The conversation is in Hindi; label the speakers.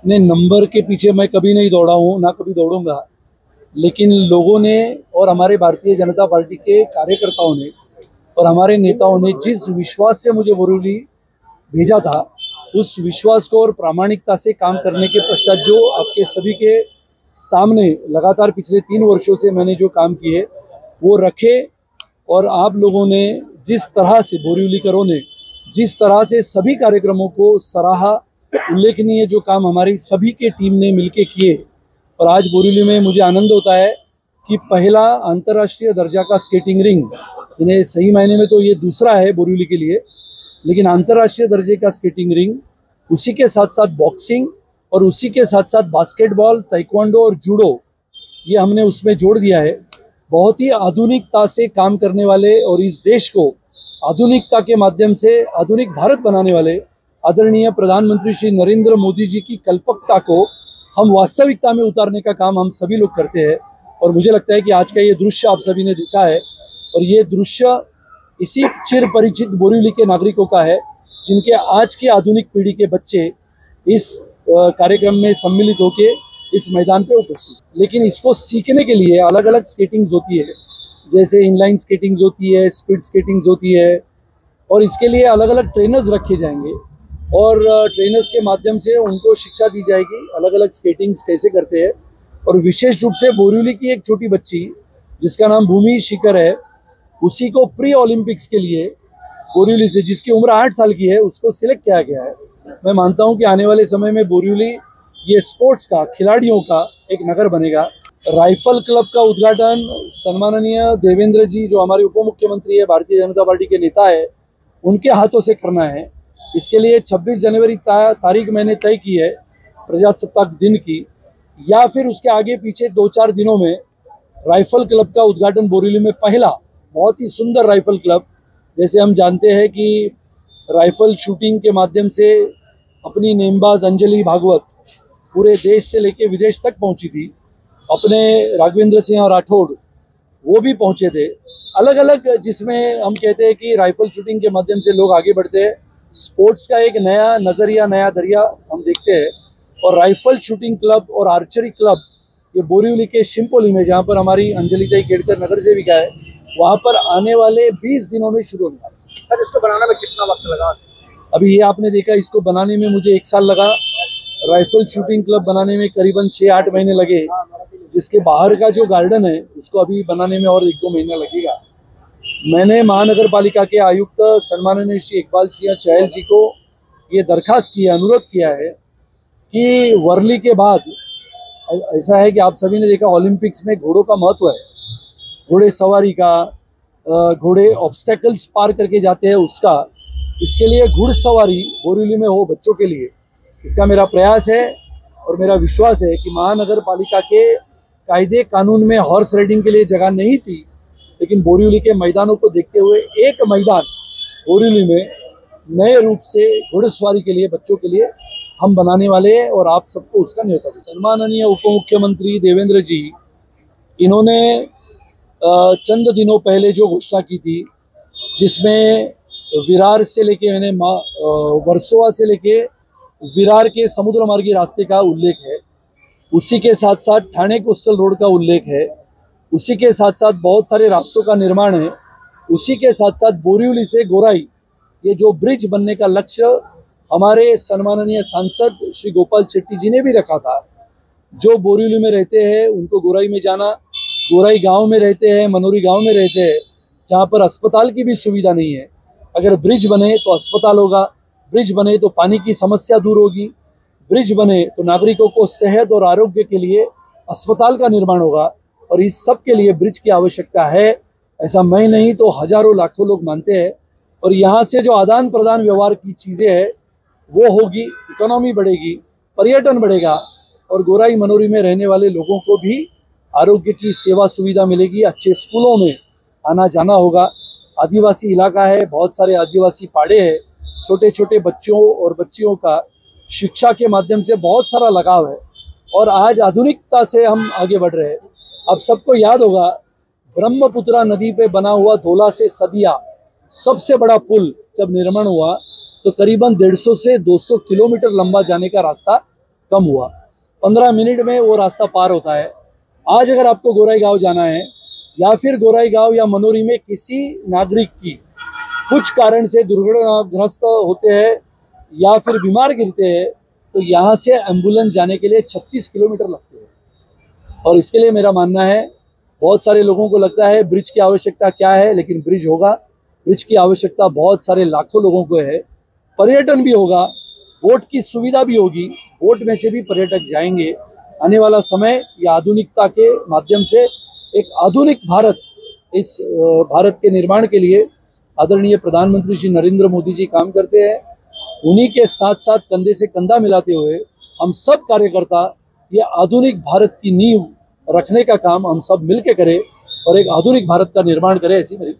Speaker 1: ने नंबर के पीछे मैं कभी नहीं दौड़ा हूँ, ना कभी दौड़ूंगा। लेकिन लोगों ने और हमारे भारतीय जनता पार्टी के कार्यकर्ताओं ने और हमारे नेताओं ने जिस विश्वास से मुझे बोरीवली भेजा था, उस विश्वास को और प्रामाणिकता से काम करने के पश्चात जो आपके सभी के सामने लगातार पिछले 3 वर्षों से मैंने जो काम किए वो रखे। और आप लोगों ने जिस तरह से, बोरीवलीकरों ने जिस तरह से सभी कार्यक्रमों को सराहा, उल्लेखनीय जो काम हमारी सभी के टीम ने मिलकर किए। और आज बोरीवली में मुझे आनंद होता है कि पहला अंतर्राष्ट्रीय दर्जा का स्केटिंग रिंग, इन्हें सही मायने में तो ये दूसरा है बोरीवली के लिए, लेकिन अंतर्राष्ट्रीय दर्जे का स्केटिंग रिंग, उसी के साथ साथ बॉक्सिंग और उसी के साथ साथ बास्केटबॉल, ताइक्वांडो और जूडो, ये हमने उसमें जोड़ दिया है। बहुत ही आधुनिकता से काम करने वाले और इस देश को आधुनिकता के माध्यम से आधुनिक भारत बनाने वाले आदरणीय प्रधानमंत्री श्री नरेंद्र मोदी जी की कल्पकता को हम वास्तविकता में उतारने का काम हम सभी लोग करते हैं। और मुझे लगता है कि आज का ये दृश्य आप सभी ने देखा है, और ये दृश्य इसी चिर परिचित बोरीवली के नागरिकों का है, जिनके आज की आधुनिक पीढ़ी के बच्चे इस कार्यक्रम में सम्मिलित होकर इस मैदान पे उपस्थित। लेकिन इसको सीखने के लिए अलग अलग स्केटिंग्स होती है, जैसे इनलाइन स्केटिंग्स होती है, स्पीड स्केटिंग्स होती है, और इसके लिए अलग अलग ट्रेनर्स रखे जाएंगे और ट्रेनर्स के माध्यम से उनको शिक्षा दी जाएगी अलग अलग स्केटिंग्स कैसे करते हैं। और विशेष रूप से बोरीवली की एक छोटी बच्ची जिसका नाम भूमि शिखर है, उसी को प्री ओलंपिक्स के लिए बोरीवली से, जिसकी उम्र 8 साल की है, उसको सिलेक्ट किया गया है। मैं मानता हूं कि आने वाले समय में बोरीवली ये स्पोर्ट्स का, खिलाड़ियों का एक नगर बनेगा। राइफल क्लब का उद्घाटन सम्माननीय देवेंद्र जी, जो हमारे उप मुख्यमंत्री है, भारतीय जनता पार्टी के नेता है, उनके हाथों से करना है। इसके लिए 26 जनवरी तारीख मैंने तय की है प्रजासत्ताक दिन की, या फिर उसके आगे पीछे 2-4 दिनों में राइफल क्लब का उद्घाटन बोरीवली में, पहला बहुत ही सुंदर राइफल क्लब। जैसे हम जानते हैं कि राइफल शूटिंग के माध्यम से अपनी नेमबाज अंजलि भागवत पूरे देश से लेके विदेश तक पहुंची थी, अपने राघवेंद्र सिंह राठौड़ वो भी पहुंचे थे। अलग अलग, जिसमें हम कहते हैं कि राइफल शूटिंग के माध्यम से लोग आगे बढ़ते हैं। स्पोर्ट्स का एक नया नज़रिया, नया दरिया हम देखते हैं। और राइफल शूटिंग क्लब और आर्चरी क्लब ये बोरीवली के शिंपोली में, जहाँ पर हमारी अंजलि ताई केड़कर नगर सेविका है, वहाँ पर आने वाले 20 दिनों में शुरू होने वाला है।
Speaker 2: सर, इसको बनाने में कितना वक्त लगा?
Speaker 1: अभी ये आपने देखा, इसको बनाने में मुझे 1 साल लगा। राइफल शूटिंग क्लब बनाने में करीबन 6-8 महीने लगे। जिसके बाहर का जो गार्डन है उसको अभी बनाने में और 1-2 महीना लगेगा। मैंने महानगर पालिका के आयुक्त सम्माननीय श्री इकबाल सिंह चहल जी को ये दरखास्त किया, अनुरोध किया है कि वर्ली के बाद, ऐसा है कि आप सभी ने देखा ओलंपिक्स में घोड़ों का महत्व है, घोड़े सवारी का, घोड़े ऑब्स्टेकल्स पार करके जाते हैं उसका, इसके लिए घुड़सवारी बोरीवली में हो बच्चों के लिए, इसका मेरा प्रयास है। और मेरा विश्वास है कि महानगर पालिका के कायदे कानून में हॉर्स राइडिंग के लिए जगह नहीं थी, लेकिन बोरीवली के मैदानों को देखते हुए एक मैदान बोरीवली में नए रूप से घुड़सवारी के लिए, बच्चों के लिए हम बनाने वाले हैं, और आप सबको उसका न्योता दें। सम्माननीय उप मुख्यमंत्री देवेंद्र जी, इन्होंने चंद दिनों पहले जो घोषणा की थी, जिसमें विरार से लेके, यानी वर्सोवा से लेके विरार के समुद्र मार्गी रास्ते का उल्लेख है, उसी के साथ साथ ठाणे कोस्टल रोड का उल्लेख है, उसी के साथ साथ बहुत सारे रास्तों का निर्माण है, उसी के साथ साथ बोरीवली से गोराई, ये जो ब्रिज बनने का लक्ष्य हमारे सम्माननीय सांसद श्री गोपाल शेट्टी जी ने भी रखा था। जो बोरीवली में रहते हैं उनको गोराई में जाना, गोराई गांव में रहते हैं, मनोरी गांव में रहते हैं, जहां पर अस्पताल की भी सुविधा नहीं है। अगर ब्रिज बने तो अस्पताल होगा, ब्रिज बने तो पानी की समस्या दूर होगी, ब्रिज बने तो नागरिकों को सेहत और आरोग्य के लिए अस्पताल का निर्माण होगा। और इस सब के लिए ब्रिज की आवश्यकता है, ऐसा मैं नहीं तो हजारों लाखों लोग मानते हैं। और यहाँ से जो आदान प्रदान व्यवहार की चीज़ें हैं वो होगी, इकोनॉमी बढ़ेगी, पर्यटन बढ़ेगा, और गोराई मनोरी में रहने वाले लोगों को भी आरोग्य की सेवा सुविधा मिलेगी, अच्छे स्कूलों में आना जाना होगा। आदिवासी इलाका है, बहुत सारे आदिवासी पाड़े हैं, छोटे छोटे बच्चों और बच्चियों का शिक्षा के माध्यम से बहुत सारा लगाव है, और आज आधुनिकता से हम आगे बढ़ रहे हैं। अब सबको याद होगा, ब्रह्मपुत्रा नदी पे बना हुआ धोला से सदिया सबसे बड़ा पुल जब निर्माण हुआ तो करीबन 150 से 200 किलोमीटर लंबा जाने का रास्ता कम हुआ। 15 मिनट में वो रास्ता पार होता है। आज अगर आपको गोराईगांव जाना है या फिर गोराईगांव या मनोरी में किसी नागरिक की कुछ कारण से दुर्घटनाग्रस्त होते हैं या फिर बीमार गिरते हैं तो यहाँ से एम्बुलेंस जाने के लिए 36 किलोमीटर लगते हैं। और इसके लिए मेरा मानना है, बहुत सारे लोगों को लगता है ब्रिज की आवश्यकता क्या है, लेकिन ब्रिज होगा। ब्रिज की आवश्यकता बहुत सारे लाखों लोगों को है। पर्यटन भी होगा, बोट की सुविधा भी होगी, बोट में से भी पर्यटक जाएंगे। आने वाला समय या आधुनिकता के माध्यम से एक आधुनिक भारत, इस भारत के निर्माण के लिए आदरणीय प्रधानमंत्री श्री नरेंद्र मोदी जी काम करते हैं। उन्हीं के साथ साथ कंधे से कंधा मिलाते हुए हम सब कार्यकर्ता ये आधुनिक भारत की नींव रखने का काम हम सब मिलकर करें और एक आधुनिक भारत का निर्माण करें, ऐसी मेरी